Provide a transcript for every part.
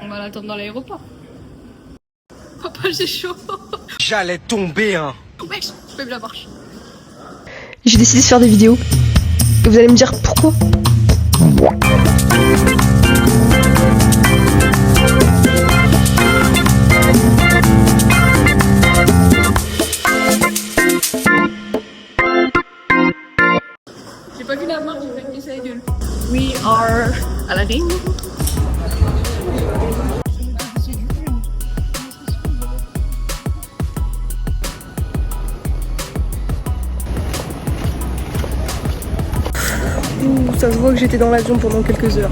On va l'attendre dans l'aéroport. Papa, j'ai chaud. J'allais tomber, hein. Wesh, je fais la marche. J'ai décidé de faire des vidéos. Et vous allez me dire pourquoi. J'ai pas vu la marche, j'ai fait une sa gueule. We are à la Réunion. Ça se voit que j'étais dans l'avion pendant quelques heures.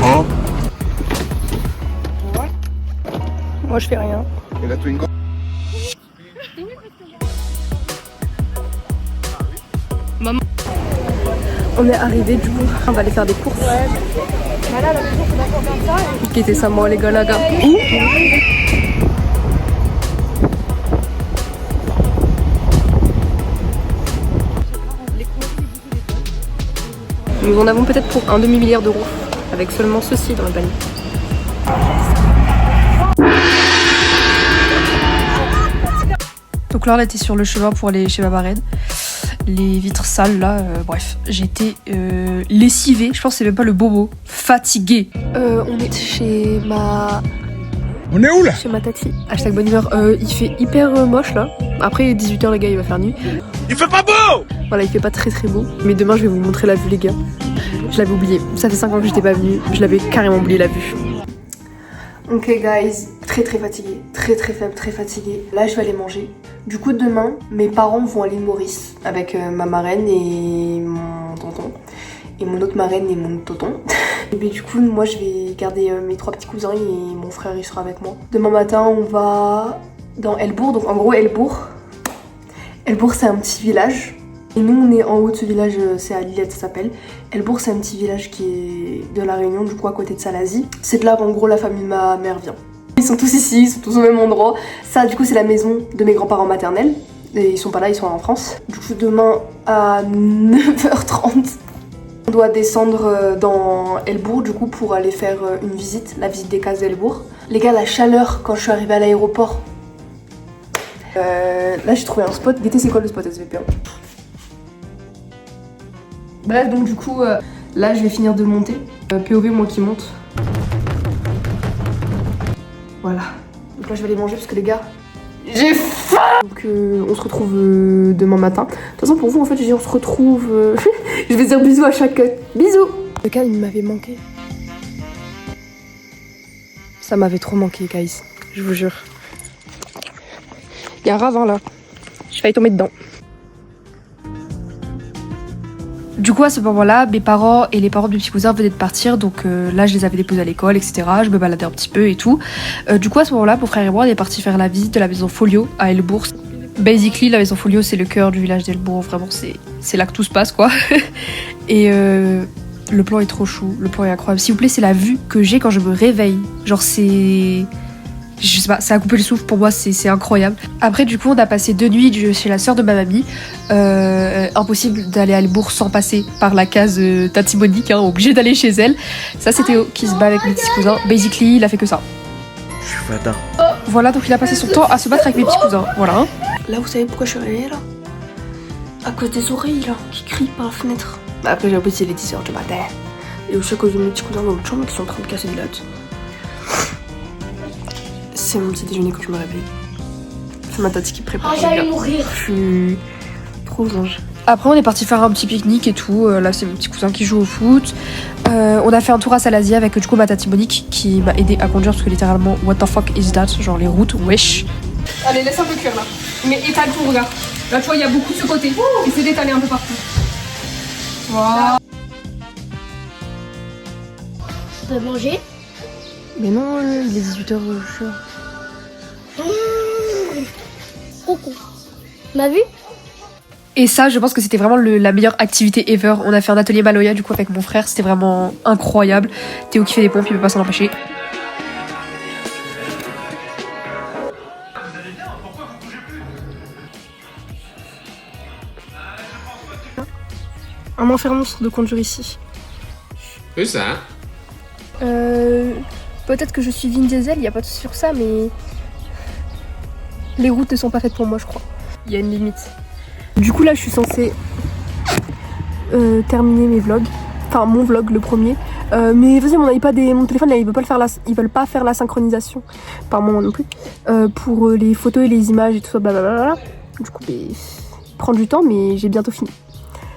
Hein? Moi je fais rien. Et la Twingo? Maman. On est arrivé du coup, on va aller faire des courses. Qui était ça moi les gars là-gars. Nous en avons peut-être pour un demi-milliard d'euros, avec seulement ceci dans le panier. Donc là on était sur le chemin pour aller chez ma marraine. Les vitres sales là, bref, j'ai été lessivée, je pense que c'est même pas le beau mot, fatiguée. On est chez ma... On est où là? Chez ma taxi. Hashtag bonne humeur. Il fait hyper moche là. Après 18h les gars, il va faire nuit. Il fait pas beau! Voilà, il fait pas très très beau. Mais demain je vais vous montrer la vue les gars. Je l'avais oublié. Ça fait 5 ans que j'étais pas venue. Je l'avais carrément oublié la vue. Ok guys, très fatiguée. Très faible, très fatiguée. Là je vais aller manger. Du coup demain, mes parents vont aller Maurice avec ma marraine et mon tonton. Et mon autre marraine et mon tonton. Et du coup moi je vais garder mes 3 petits cousins et mon frère il sera avec moi. Demain matin on va dans Elbourg. Donc en gros Elbourg c'est un petit village. Et nous on est en haut de ce village, c'est à Lillette ça s'appelle. Elbourg c'est un petit village qui est de la Réunion, du coup à côté de Salazie. C'est de là qu'en gros la famille de ma mère vient. Ils sont tous ici, ils sont tous au même endroit. Ça du coup c'est la maison de mes grands-parents maternels. Et ils sont pas là, ils sont en France. Du coup demain à 9h30 on doit descendre dans Elbourg du coup pour aller faire une visite, la visite des cases d'Elbourg. Les gars, la chaleur quand je suis arrivée à l'aéroport. Là j'ai trouvé un spot. Guettez c'est quoi le spot SVP? Bref donc du coup là je vais finir de monter. POV moi qui monte. Voilà. Donc là je vais aller manger parce que les gars j'ai faim. Donc on se retrouve demain matin. De toute façon pour vous en fait je dis on se retrouve. Je vais dire bisous à chaque bisous. Le cas il m'avait manqué. Ça m'avait trop manqué guys. Je vous jure. Il y a un ravin là. Je failli tomber dedans. Du coup à ce moment-là, mes parents et les parents de mes petits cousins venaient de partir, donc là je les avais déposés à l'école, etc. Je me baladais un petit peu et tout. Du coup à ce moment-là, mon frère et moi on est partis faire la visite de la maison Folio à Elbourg. Basically la maison Folio c'est le cœur du village d'Elbourg, vraiment c'est là que tout se passe quoi. Et le plan est trop chou, le plan est incroyable. S'il vous plaît c'est la vue que j'ai quand je me réveille. Genre c'est... Je sais pas, ça a coupé le souffle pour moi, c'est incroyable. Après du coup on a passé 2 nuits chez la sœur de ma mamie. Impossible d'aller à Elbourg sans passer par la case Tati Monique, hein, obligé d'aller chez elle. Ça c'est Théo qui se bat avec mes petits cousins. Basically il a fait que ça. Je suis fada. Voilà donc il a passé son temps à se battre avec mes petits cousins, voilà. Hein. Là vous savez pourquoi je suis réveillée là? À cause des oreilles là, qui crient par la fenêtre. Après j'ai oublié c'est les 10h du matin. Et aussi à cause de mes petits cousins dans l'autre chambre qui sont en train de casser des lattes. C'est mon petit déjeuner que je me réveille. C'est ma tati qui prépare. J'allais mourir. Je suis trop ange. Après on est parti faire un petit pique-nique et tout. Là c'est mon petit cousin qui joue au foot. On a fait un tour à Salazie avec du coup ma tati Monique qui m'a aidé à conduire parce que littéralement what the fuck is that? Genre les routes, wesh. Allez laisse un peu cuire là. Mais étale ton regard. Là tu vois il y a beaucoup de ce côté. Essaie d'étaler un peu partout. Voilà. Tu vas manger? Mais non, il est 18h. Coucou. M'as vu? Et ça, je pense que c'était vraiment la meilleure activité ever. On a fait un atelier Maloya du coup avec mon frère, c'était vraiment incroyable. Théo qui fait des pompes, il peut pas s'en empêcher. Un enfer monstre de conduire ici. C'est ça. Peut-être que je suis Vin Diesel, il n'y a pas de souci sur ça, mais les routes ne sont pas faites pour moi, je crois. Il y a une limite. Du coup là je suis censée terminer mes vlogs. Enfin mon vlog le premier. Mais vas-y mon téléphone là ils veulent pas faire la synchronisation. Par moment non plus. Pour les photos et les images et tout ça blablabla. Du coup prend du temps mais j'ai bientôt fini.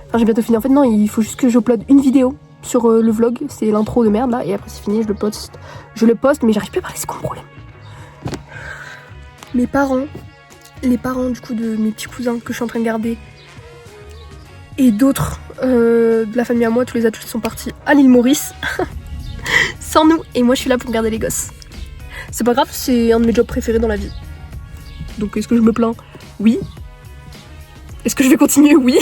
Enfin j'ai bientôt fini. En fait non il faut juste que j'upload une vidéo sur le vlog. C'est l'intro de merde là. Et après c'est fini je le poste. Mais j'arrive plus à parler, c'est quoi le problème? Mes parents. Les parents du coup de mes petits cousins que je suis en train de garder et d'autres de la famille à moi, tous les adultes sont partis à l'île Maurice sans nous et moi je suis là pour garder les gosses. C'est pas grave, c'est un de mes jobs préférés dans la vie. Donc est-ce que je me plains? Oui. Est-ce que je vais continuer? Oui.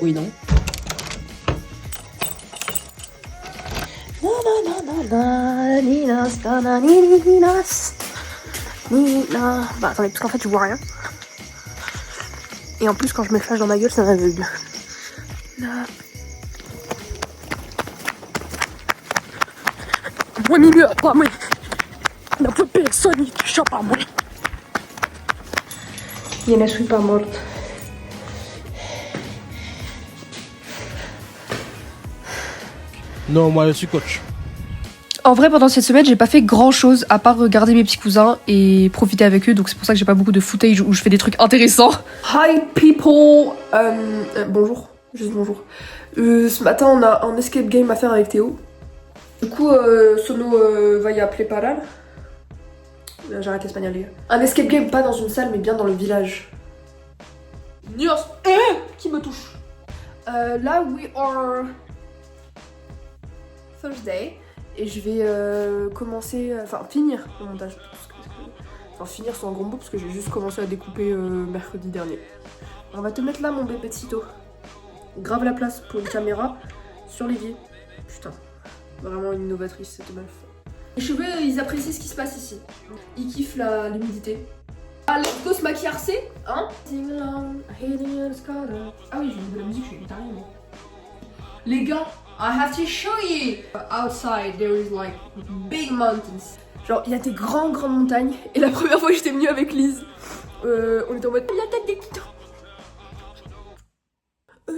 Oui, non. Bah attendez, parce qu'en fait je vois rien. Et en plus quand je mets le flash dans ma gueule ça m'aveugle. Moi milieu pas moi. La personne ne touche pas moi. Je ne suis pas morte. Non, moi je suis coach. En vrai, pendant cette semaine, j'ai pas fait grand chose à part regarder mes petits cousins et profiter avec eux. Donc c'est pour ça que j'ai pas beaucoup de footage où je fais des trucs intéressants. Hi people. Bonjour. Juste bonjour. Ce matin, on a un escape game à faire avec Théo. Du coup, Sono va y appeler Paral. J'arrête l'espagnol les gars. Un escape game pas dans une salle mais bien dans le village. Nios. Qui me touche. Là, we are Thursday. Et je vais finir le montage. Finir c'est un gros mot parce que j'ai juste commencé à découper mercredi dernier. On va te mettre là mon bébé Tito. Grave la place pour une caméra sur l'évier. Putain, vraiment une innovatrice cette meuf. Les cheveux ils apprécient ce qui se passe ici. Ils kiffent l'humidité. Ah let's go se maquillarcer, hein. Ah oui j'ai de la musique, je suis guitariste. Les gars, I have to show you. Outside there is like big mountains. Genre il y a des grandes montagnes. Et la première fois que j'étais venue avec Lise, on était en mode la tête des titans. On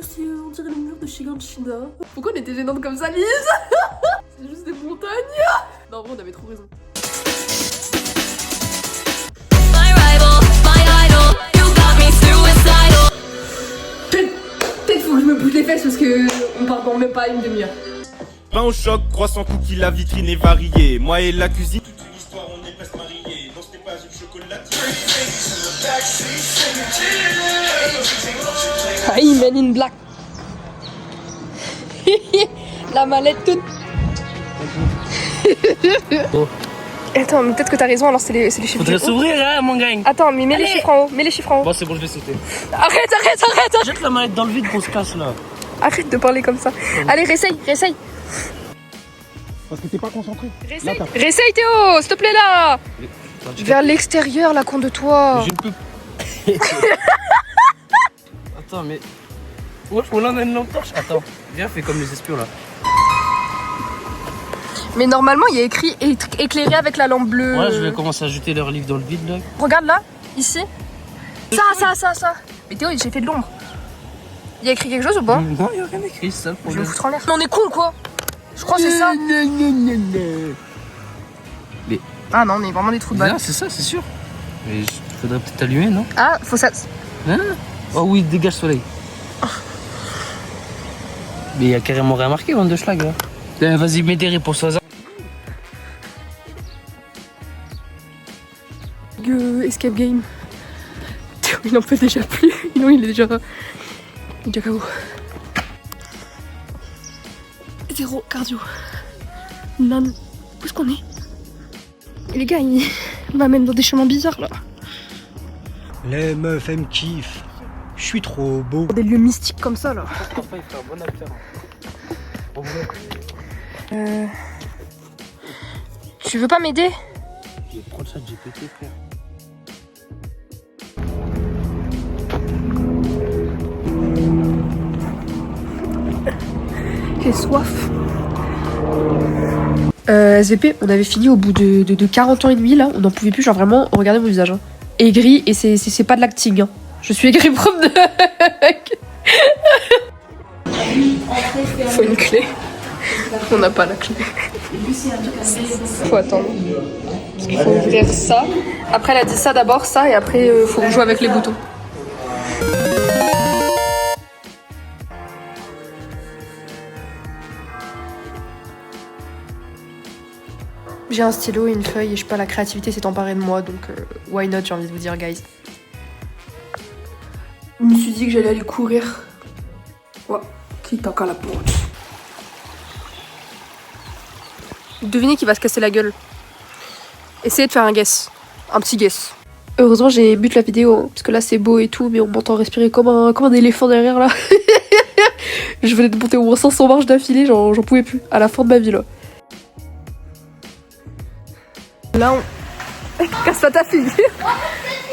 dirait le mur de Shiganshina. Pourquoi on était gênante comme ça, Lise? C'est juste des montagnes. Non en vrai on avait trop raison. Peut-être faut que je me bouge les fesses parce que on part dans même pas une demi-heure. Pain au choc, croissant cookie, la vitrine est variée. Moi et la cuisine. Toute une histoire, on est presque mariés. Non, c'était pas une chocolatière. Ah, il mène une blague. La mallette toute. Oh. Attends, mais peut-être que t'as raison, alors c'est les chiffres. Faudrait s'ouvrir, hein, mon gang. Attends, mais mets les chiffres en haut, mets les chiffres en haut. Bon, c'est bon, je vais sauter. Arrête. Jette la mallette dans le vide qu'on se casse là. Arrête de parler comme ça. Allez, réessaye. Parce que t'es pas concentré. Réessaye Théo, s'il te plaît là. Vers l'extérieur, la con de toi. Je ne peux. Attends, mais. Ouais, on en a une lampe torche. Attends, viens, fais comme les espions là. Mais normalement, il y a écrit éclairé avec la lampe bleue. Ouais, je vais commencer à jeter leurs livres dans le vide là. Regarde là, ici. Ça. Mais Théo, j'ai fait de l'ombre. Il y a écrit quelque chose ou pas? Non, il n'y a rien écrit, c'est ça le Je vais problème. me foutre en l'air. Mais on est con quoi. Je crois que c'est ça. Mais. Ah non, on est vraiment des trous de balle. Non, c'est ça, c'est sûr. Mais faudrait peut-être allumer, non? Ah, faut ça. Hein? Oh oui, dégage soleil. Mais il y a carrément rien marqué, Van de Schlag là. Vas-y, mets des réponses au hasard. Escape game. Il en peut déjà plus. Non, il est déjà KO. Zéro cardio. None. Où est-ce qu'on est? Et les gars, ils m'amènent dans des chemins bizarres là. Les meufs, elles me kiffent. Je suis trop beau. Des lieux mystiques comme ça là. Tu veux pas m'aider? Je vais prendre ça de GPT, frère. J'ai soif. SVP, on avait fini au bout de 40 ans et demi là, on n'en pouvait plus, genre vraiment, regardez mon visage. Hein. Aigri, et c'est pas de l'acting. Hein. Je suis aigri prof de... Faut une clé. On n'a pas la clé. Faut attendre. Parce qu'il faut ouvrir ça. Après elle a dit ça d'abord, ça, et après faut jouer avec les boutons. J'ai un stylo et une feuille et je sais pas, la créativité s'est emparée de moi, donc why not, j'ai envie de vous dire, guys. Je me suis dit que j'allais aller courir. Ouais, qui toque à la porte. Devinez qui va se casser la gueule. Essayez de faire un guess. Un petit guess. Heureusement j'ai but la vidéo, hein, parce que là c'est beau et tout, mais on m'entend respirer comme un éléphant derrière là. Je venais de monter au moins 500 marches d'affilée, j'en pouvais plus, à la fin de ma vie là. Là on... Casse pas ta figure.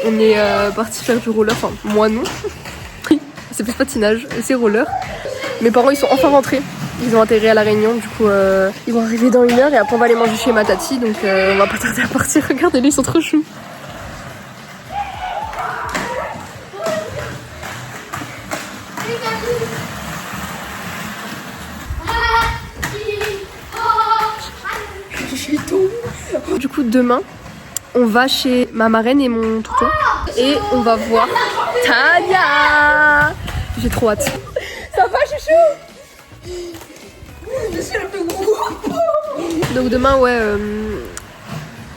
On est parti faire du roller, enfin moi non. C'est plus patinage, c'est roller. Mes parents ils sont enfin rentrés. Ils ont atterri à La Réunion, du coup ils vont arriver dans 1 heure et après on va aller manger chez ma tati, donc on va pas tarder à partir. Regardez-les, ils sont trop choux. Du coup demain on va chez ma marraine et mon tonton et on va voir Tania. J'ai trop hâte. Ça va chouchou? Je suis le plus gros. Donc demain ouais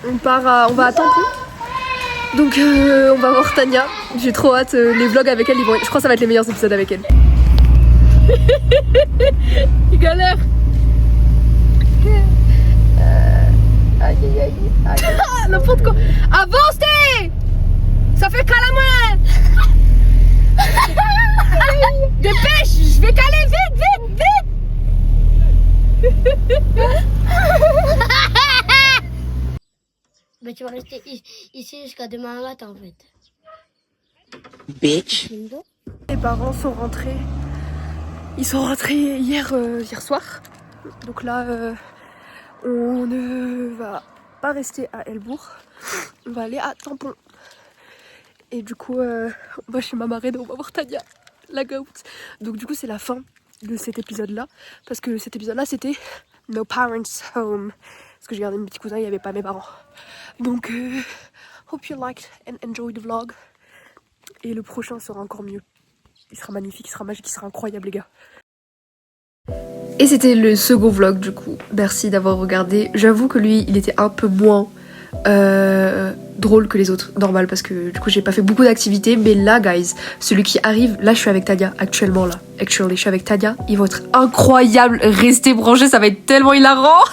on va à Tampon. Donc on va voir Tania. J'ai trop hâte, les vlogs avec elle, je crois que ça va être les meilleurs épisodes avec elle. Il galère. Aïe aïe aïe aïe. N'importe quoi. Avancez. Ça fait qu'à la moyenne. Dépêche, je vais caler vite. Mais tu vas rester ici jusqu'à demain matin en fait. Bitch. Les parents sont rentrés. Ils sont rentrés hier soir. Donc là on ne va pas rester à Elbourg. On va aller à Tampon. Et du coup on va chez ma marraine, on va voir Tania, la goat. Donc du coup c'est la fin de cet épisode là. Parce que cet épisode là c'était No Parents Home. Parce que j'ai gardé mes petits cousins, il n'y avait pas mes parents. Donc hope you liked and enjoyed the vlog. Et le prochain sera encore mieux. Il sera magnifique, il sera magique, il sera incroyable les gars. Et c'était le second vlog du coup. Merci d'avoir regardé. J'avoue que lui il était un peu moins drôle que les autres, normal, parce que du coup j'ai pas fait beaucoup d'activités. Mais là guys, celui qui arrive, là je suis avec Tania actuellement là. Actually je suis avec Tania, il va être incroyable. Restez branchés, ça va être tellement hilarant.